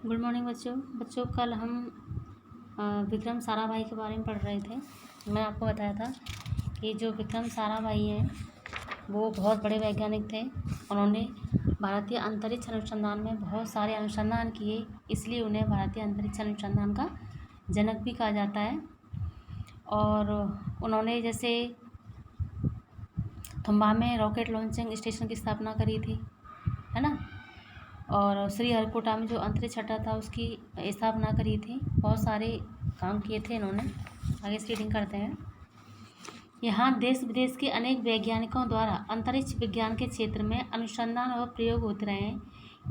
Good morning बच्चों कल हम विक्रम साराभाई के बारे में पढ़ रहे थे। मैं आपको बताया था कि जो विक्रम साराभाई हैं वो बहुत बड़े वैज्ञानिक थे। उन्होंने भारतीय अंतरिक्ष अनुसंधान में बहुत सारे अनुसंधान किए, इसलिए उन्हें भारतीय अंतरिक्ष अनुसंधान का जनक भी कहा जाता है। और उन्होंने जैसे थम्बा में रॉकेट लॉन्चिंग स्टेशन की स्थापना करी थी, है ना, और श्रीहरिकोटा में जो अंतरिक्ष अड्डा था उसकी स्थापना करी थी। बहुत सारे काम किए थे इन्होंने। आगे रीडिंग करते हैं। यहाँ देश विदेश के अनेक वैज्ञानिकों द्वारा अंतरिक्ष विज्ञान के क्षेत्र में अनुसंधान और प्रयोग होते रहे हैं,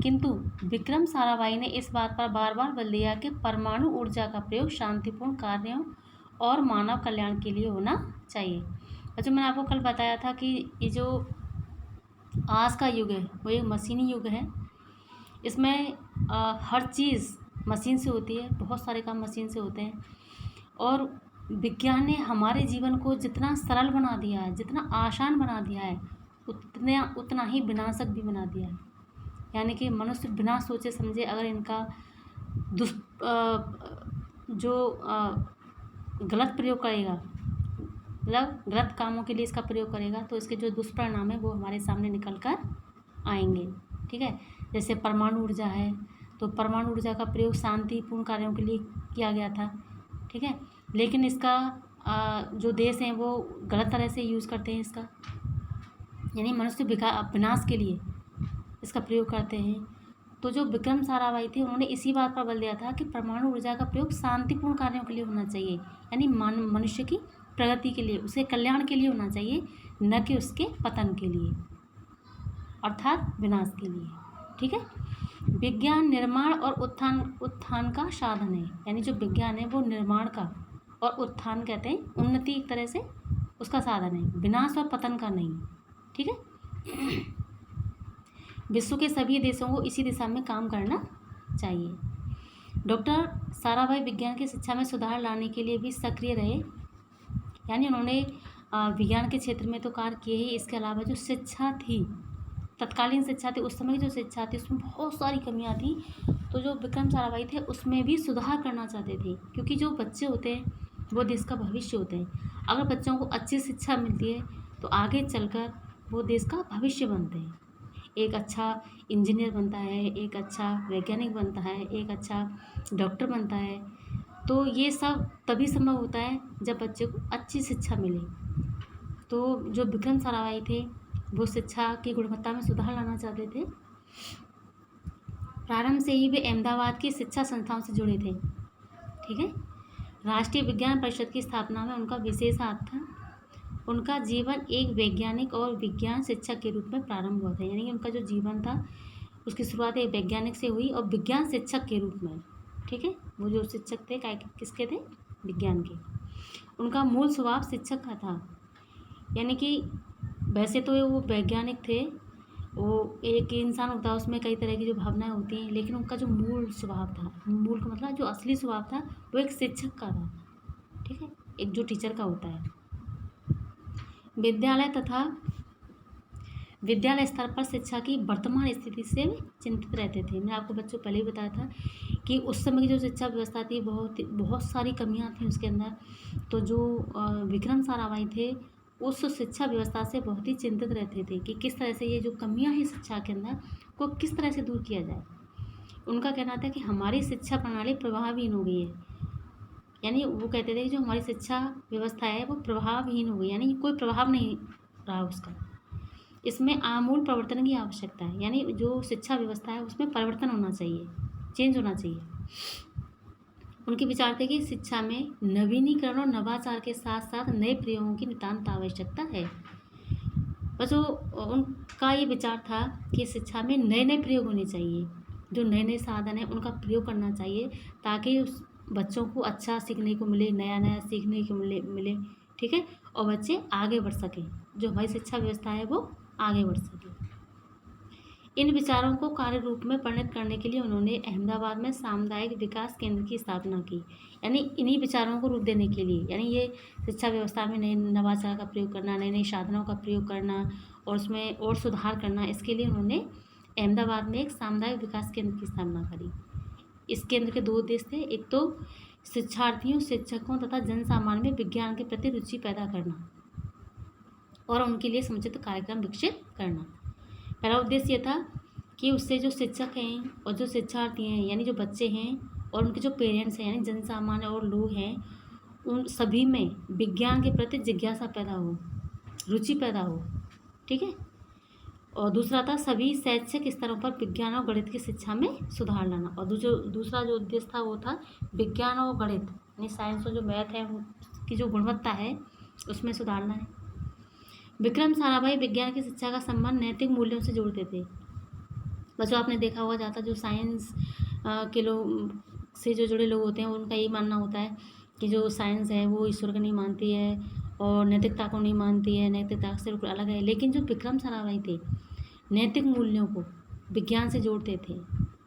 किंतु विक्रम साराभाई ने इस बात पर बार बार बल दिया कि परमाणु ऊर्जा का प्रयोग शांतिपूर्ण कार्यों और मानव कल्याण के लिए होना चाहिए। अच्छा, मैंने आपको कल बताया था कि ये जो आज का युग है वो एक मशीनी युग है। इसमें हर चीज़ मशीन से होती है, बहुत सारे काम मशीन से होते हैं। और विज्ञान ने हमारे जीवन को जितना सरल बना दिया है, जितना आसान बना दिया है, उतना ही विनाशक भी बना दिया है। यानी कि मनुष्य बिना सोचे समझे अगर इनका गलत प्रयोग करेगा, मतलब गलत कामों के लिए इसका प्रयोग करेगा, तो इसके जो दुष्परिणाम है वो हमारे सामने निकल कर आएंगे। ठीक है, जैसे परमाणु ऊर्जा है, तो परमाणु ऊर्जा का प्रयोग शांतिपूर्ण कार्यों के लिए किया गया था। ठीक है, लेकिन इसका जो देश हैं वो गलत तरह से यूज़ करते हैं इसका, यानी मनुष्य विनाश के लिए इसका प्रयोग करते हैं। तो जो विक्रम साराभाई थे उन्होंने इसी बात पर बल दिया था कि परमाणु ऊर्जा का प्रयोग शांतिपूर्ण कार्यों के लिए होना चाहिए, यानी मनुष्य की प्रगति के लिए, उसके कल्याण के लिए होना चाहिए, न कि उसके पतन के लिए, अर्थात विनाश के लिए। ठीक है, विज्ञान निर्माण और उत्थान का साधन है, यानी जो विज्ञान है वो निर्माण का और उत्थान कहते हैं उन्नति एक तरह से उसका साधन है, विनाश और पतन का नहीं। ठीक है, विश्व के सभी देशों को इसी दिशा में काम करना चाहिए। डॉक्टर साराभाई विज्ञान की शिक्षा में सुधार लाने के लिए भी सक्रिय रहे, यानी उन्होंने विज्ञान के क्षेत्र में तो कार्य किए ही, इसके अलावा जो शिक्षा थी, तत्कालीन शिक्षा थी, उस समय की जो शिक्षा थी उसमें बहुत सारी कमियां थी। तो जो विक्रम साराभाई थे उसमें भी सुधार करना चाहते थे, क्योंकि जो बच्चे होते हैं वो देश का भविष्य होते हैं। अगर बच्चों को अच्छी शिक्षा मिलती है तो आगे चलकर वो देश का भविष्य बनते हैं। एक अच्छा इंजीनियर बनता है, एक अच्छा वैज्ञानिक बनता है, एक अच्छा डॉक्टर बनता है। तो ये सब तभी संभव होता है जब बच्चे को अच्छी शिक्षा मिले। तो जो विक्रम साराभाई थे वो शिक्षा की गुणवत्ता में सुधार लाना चाहते थे। प्रारंभ से ही वे अहमदाबाद की शिक्षा संस्थाओं से जुड़े थे। ठीक है, राष्ट्रीय विज्ञान परिषद की स्थापना में उनका विशेष हाथ था। उनका जीवन एक वैज्ञानिक और विज्ञान शिक्षक के रूप में प्रारंभ हुआ था, यानी कि उनका जो जीवन था उसकी शुरुआत एक वैज्ञानिक से हुई और विज्ञान शिक्षक के रूप में। ठीक है, वो जो शिक्षक थे किसके थे? विज्ञान के। उनका मूल स्वभाव शिक्षक का था, यानी कि वैसे तो वो वैज्ञानिक थे, वो एक इंसान होता है उसमें कई तरह की जो भावनाएं होती हैं, लेकिन उनका जो मूल स्वभाव था, मूल का मतलब जो असली स्वभाव था वो एक शिक्षक का था। ठीक है, एक जो टीचर का होता है। विद्यालय स्तर पर शिक्षा की वर्तमान स्थिति से चिंतित रहते थे। मैं आपको बच्चों पहले ही बताया था कि उस समय की जो शिक्षा व्यवस्था थी बहुत सारी कमियां थी उसके अंदर। तो जो विक्रम साराभाई थे उस शिक्षा व्यवस्था से बहुत ही चिंतित रहते थे कि किस तरह से ये जो कमियां हैं शिक्षा के अंदर को किस तरह से दूर किया जाए। उनका कहना था कि हमारी शिक्षा प्रणाली प्रभावहीन हो गई है, यानी वो कहते थे कि जो हमारी शिक्षा व्यवस्था है वो प्रभावहीन हो गई, यानी कोई प्रभाव नहीं रहा उसका, इसमें आमूल परिवर्तन की आवश्यकता है, यानी जो शिक्षा व्यवस्था है उसमें परिवर्तन होना चाहिए, चेंज होना चाहिए। उनके विचार थे कि शिक्षा में नवीनीकरण और नवाचार के साथ साथ नए प्रयोगों की नितांत आवश्यकता है। बस उनका ये विचार था कि शिक्षा में नए नए प्रयोग होने चाहिए, जो नए नए साधन है उनका प्रयोग करना चाहिए, ताकि उस बच्चों को अच्छा सीखने को मिले, नया नया सीखने को मिले। ठीक है, और बच्चे आगे बढ़ सकें, जो हमारी शिक्षा व्यवस्था है वो आगे बढ़ सके। इन विचारों को कार्य रूप में परिणत करने के लिए उन्होंने अहमदाबाद में सामुदायिक विकास केंद्र की स्थापना की, यानी इन्हीं विचारों को रूप देने के लिए, यानी ये शिक्षा व्यवस्था में नए नवाचार का प्रयोग करना, नए नए साधनों का प्रयोग करना और उसमें और सुधार करना, इसके लिए उन्होंने अहमदाबाद में एक सामुदायिक विकास केंद्र की स्थापना करी। इस केंद्र के 2 उद्देश्य थे। एक तो शिक्षार्थियों, शिक्षकों तथा जन सामान्य में विज्ञान के प्रति रुचि पैदा करना और उनके लिए समुचित कार्यक्रम विकसित करना। पहला उद्देश्य ये था कि उससे जो शिक्षक हैं और जो शिक्षार्थी हैं यानी जो बच्चे हैं और उनके जो पेरेंट्स हैं यानी जन सामान्य और लोग हैं, उन सभी में विज्ञान के प्रति जिज्ञासा पैदा हो, रुचि पैदा हो। ठीक है। और दूसरा था सभी शैक्षिक स्तरों पर विज्ञान और गणित की शिक्षा में सुधार लाना। और दूसरा जो उद्देश्य था वो था विज्ञान और गणित यानी साइंस और जो मैथ है उसकी जो गुणवत्ता है उसमें सुधारना है। विक्रम साराभाई विज्ञान की शिक्षा का संबंध नैतिक मूल्यों से जोड़ते थे। बच्चों आपने देखा होगा ज़्यादा जो साइंस के लोग से जो जुड़े लोग होते हैं उनका यही मानना होता है कि जो साइंस है वो ईश्वर को नहीं मानती है और नैतिकता को नहीं मानती है, नैतिकता से बिल्कुल अलग है। लेकिन जो विक्रम साराभाई थे नैतिक मूल्यों को विज्ञान से जोड़ते थे।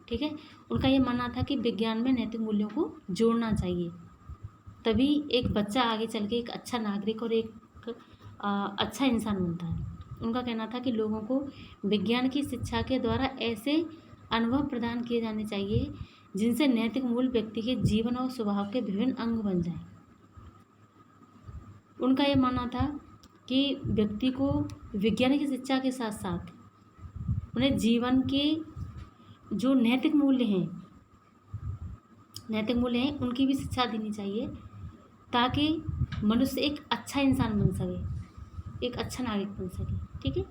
ठीक है। उनका ये मानना था कि विज्ञान में नैतिक मूल्यों को जोड़ना चाहिए, तभी एक बच्चा आगे चल के एक अच्छा नागरिक और एक अच्छा इंसान बनता है। उनका कहना था कि लोगों को विज्ञान की शिक्षा के द्वारा ऐसे अनुभव प्रदान किए जाने चाहिए जिनसे नैतिक मूल्य व्यक्ति के जीवन और स्वभाव के विभिन्न अंग बन जाएं। उनका ये मानना था कि व्यक्ति को विज्ञान की शिक्षा के साथ साथ उन्हें जीवन के जो नैतिक मूल्य हैं उनकी भी शिक्षा देनी चाहिए ताकि मनुष्य एक अच्छा इंसान बन सके, एक अच्छा नागरिक बन सके। ठीक है।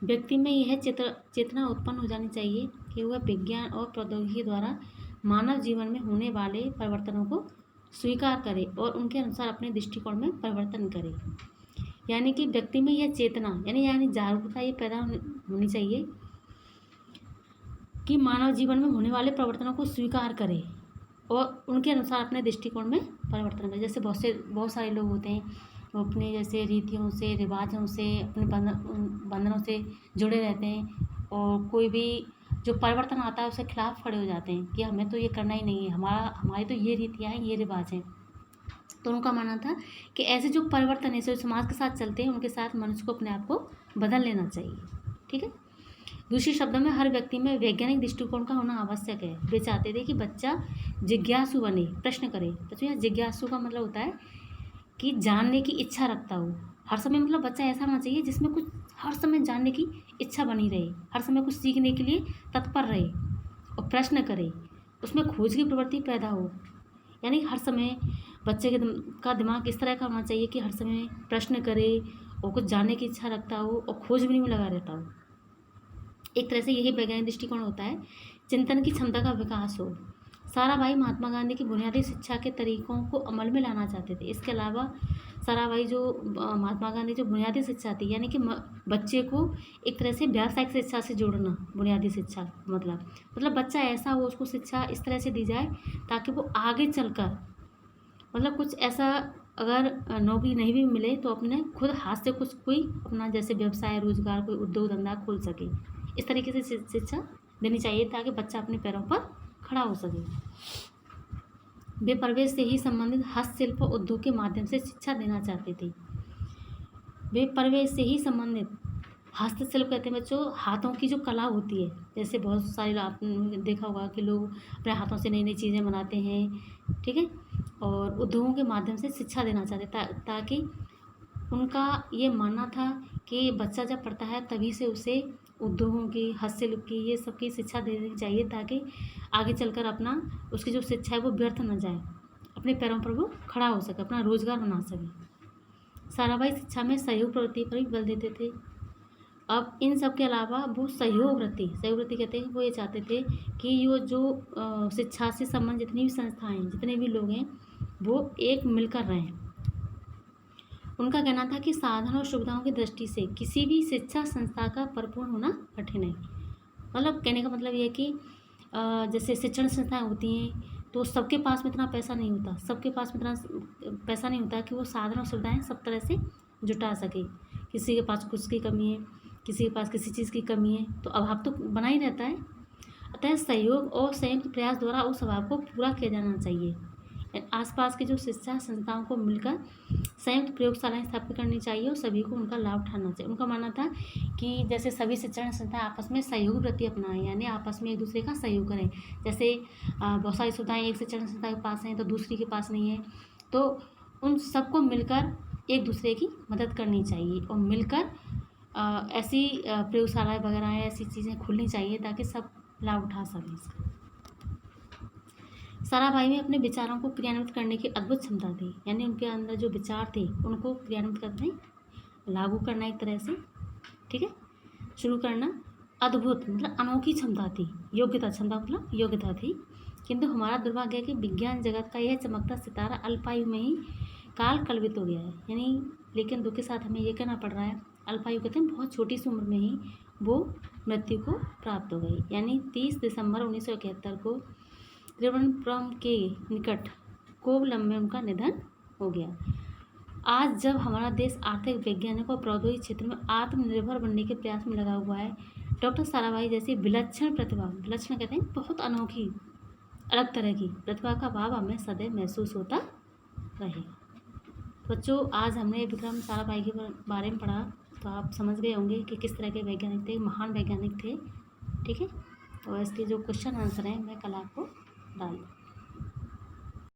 व्यक्ति में यह चेतना उत्पन्न हो जानी चाहिए कि वह विज्ञान और प्रौद्योगिकी द्वारा मानव जीवन में होने वाले परिवर्तनों को स्वीकार करे और उनके अनुसार अपने दृष्टिकोण में परिवर्तन करे। यानी कि व्यक्ति में यह चेतना यानी जागरूकता ये पैदा होनी चाहिए कि मानव जीवन में होने वाले परिवर्तनों को स्वीकार करे और उनके अनुसार अपने दृष्टिकोण में परिवर्तन करे। जैसे बहुत सारे लोग होते हैं वो अपने जैसे रीतियों से, रिवाजों से, अपने बंधनों से जुड़े रहते हैं और कोई भी जो परिवर्तन आता है उसके खिलाफ खड़े हो जाते हैं कि हमें तो ये करना ही नहीं है, हमारी तो ये रीतियाँ हैं, ये रिवाज हैं। तो उनका मानना था कि ऐसे जो परिवर्तन है जो समाज के साथ चलते हैं उनके साथ मनुष्य को अपने आप को बदल लेना चाहिए। ठीक है। दूसरे शब्दों में हर व्यक्ति में वैज्ञानिक दृष्टिकोण का होना आवश्यक है। वे चाहते थे कि बच्चा जिज्ञासु बने, प्रश्न करे। बच्चों यहाँ जिज्ञासु का मतलब होता है कि जानने की इच्छा रखता हो। हर समय मतलब बच्चा ऐसा होना चाहिए जिसमें कुछ हर समय जानने की इच्छा बनी रहे, हर समय कुछ सीखने के लिए तत्पर रहे और प्रश्न करे, उसमें खोज की प्रवृत्ति पैदा हो। यानी हर समय बच्चे का दिमाग इस तरह का होना चाहिए कि हर समय प्रश्न करे और कुछ जानने की इच्छा रखता हो और खोजबीन में लगा रहता हो। एक तरह से यही वैज्ञानिक दृष्टिकोण होता है। चिंतन की क्षमता का विकास हो। साराभाई महात्मा गांधी की बुनियादी शिक्षा के तरीकों को अमल में लाना चाहते थे। इसके अलावा साराभाई जो महात्मा गांधी जो बुनियादी शिक्षा थी यानी कि बच्चे को एक तरह से व्यावसायिक शिक्षा से जोड़ना। बुनियादी शिक्षा मतलब बच्चा ऐसा हो, उसको शिक्षा इस तरह से दी जाए ताकि वो आगे चलकर मतलब कुछ ऐसा अगर नौकरी नहीं भी मिले तो अपने खुद हाथ से कुछ कोई अपना जैसे व्यवसाय, रोजगार, कोई उद्योग धंधा खोल सके। इस तरीके से शिक्षा देनी चाहिए ताकि बच्चा अपने पैरों पर खड़ा हो सके। वे परिवेश से ही संबंधित हस्तशिल्प और उद्योग के माध्यम से शिक्षा देना चाहते थे। वे परिवेश से ही संबंधित हस्तशिल्प कहते हैं बच्चों हाथों की जो कला होती है। जैसे बहुत सारे आपने देखा होगा कि लोग अपने हाथों से नई नई चीज़ें बनाते हैं। ठीक है। और उद्योगों के माध्यम से शिक्षा देना चाहते ताकि उनका ये मानना था कि बच्चा जब पढ़ता है तभी से उसे उद्योगों की, हस्तशिल्प की, ये सब की शिक्षा देनी चाहिए ताकि आगे चलकर अपना उसकी जो शिक्षा है वो व्यर्थ न जाए, अपने पैरों पर वो खड़ा हो सके, अपना रोजगार बना सके। साराभाई शिक्षा में सहयोग प्रवृत्ति पर भी बल देते थे। अब इन सब के अलावा वो सहयोग वृत्ति कहते हैं, वो ये चाहते थे कि ये जो शिक्षा से संबंधित जितनी भी संस्थाएं हैं, जितने भी लोग हैं वो एक मिलकर रहें। उनका कहना था कि साधन और सुविधाओं की दृष्टि से किसी भी शिक्षा संस्था का परिपूर्ण होना कठिन है। मतलब कहने का मतलब ये है कि जैसे शिक्षण संस्थाएं होती हैं तो सबके पास में इतना पैसा नहीं होता, कि वो साधन और सुविधाएं सब तरह से जुटा सके। किसी के पास कुछ की कमी है, किसी के पास किसी चीज़ की कमी है, तो अभाव तो बना ही रहता है। अतः सहयोग और संयुक्त प्रयास द्वारा उस अभाव को पूरा किया जाना चाहिए। आसपास की जो शिक्षा संस्थाओं को मिलकर संयुक्त प्रयोगशालाएं स्थापित करनी चाहिए और सभी को उनका लाभ उठाना चाहिए। उनका मानना था कि जैसे सभी शिक्षण संस्थाएं आपस में सहयोग वृत्ति अपनाएं, यानी आपस में एक दूसरे का सहयोग करें। जैसे बहुत सारी सुविधाएं एक शिक्षण संस्था के पास हैं तो दूसरी के पास नहीं है, तो उन सबको मिलकर एक दूसरे की मदद करनी चाहिए और मिलकर ऐसी प्रयोगशालाएँ वगैरह हैं, ऐसी चीज़ें खुलनी चाहिए ताकि सब लाभ उठा सकें इसका। साराभाई में अपने विचारों को क्रियान्वित करने की अद्भुत क्षमता थी, यानी उनके अंदर जो विचार थे उनको क्रियान्वित करने, लागू करना एक तरह से, ठीक है, शुरू करना। अद्भुत मतलब अनोखी क्षमता थी। योग्यता, क्षमता मतलब योग्यता थी। किंतु हमारा दुर्भाग्य है कि विज्ञान जगत का यह चमकता सितारा अल्पायु में ही काल कलवित हो गया है, यानी लेकिन दुख के साथ हमें ये कहना पड़ रहा है, अल्पायु कहते हैं बहुत छोटी सी उम्र में ही वो मृत्यु को प्राप्त हो गई, यानी 30 दिसंबर 1971 को त्रिवेंद्रपुरम के निकट कोवलम में उनका निधन हो गया। आज जब हमारा देश आर्थिक, वैज्ञानिक और प्रौद्योगिक क्षेत्र में आत्मनिर्भर बनने के प्रयास में लगा हुआ है, डॉक्टर साराभाई जैसी विलक्षण प्रतिभा, विलक्षण कहते हैं बहुत अनोखी, अलग तरह की प्रतिभा का भाव हमें सदैव महसूस होता रहेगा। बच्चों, आज हमने विक्रम साराभाई के बारे में पढ़ा, तो आप समझ गए होंगे कि किस तरह के वैज्ञानिक थे, महान वैज्ञानिक थे, ठीक है। और इसके जो क्वेश्चन आंसर हैं मैं कल आपको डाल दूँ।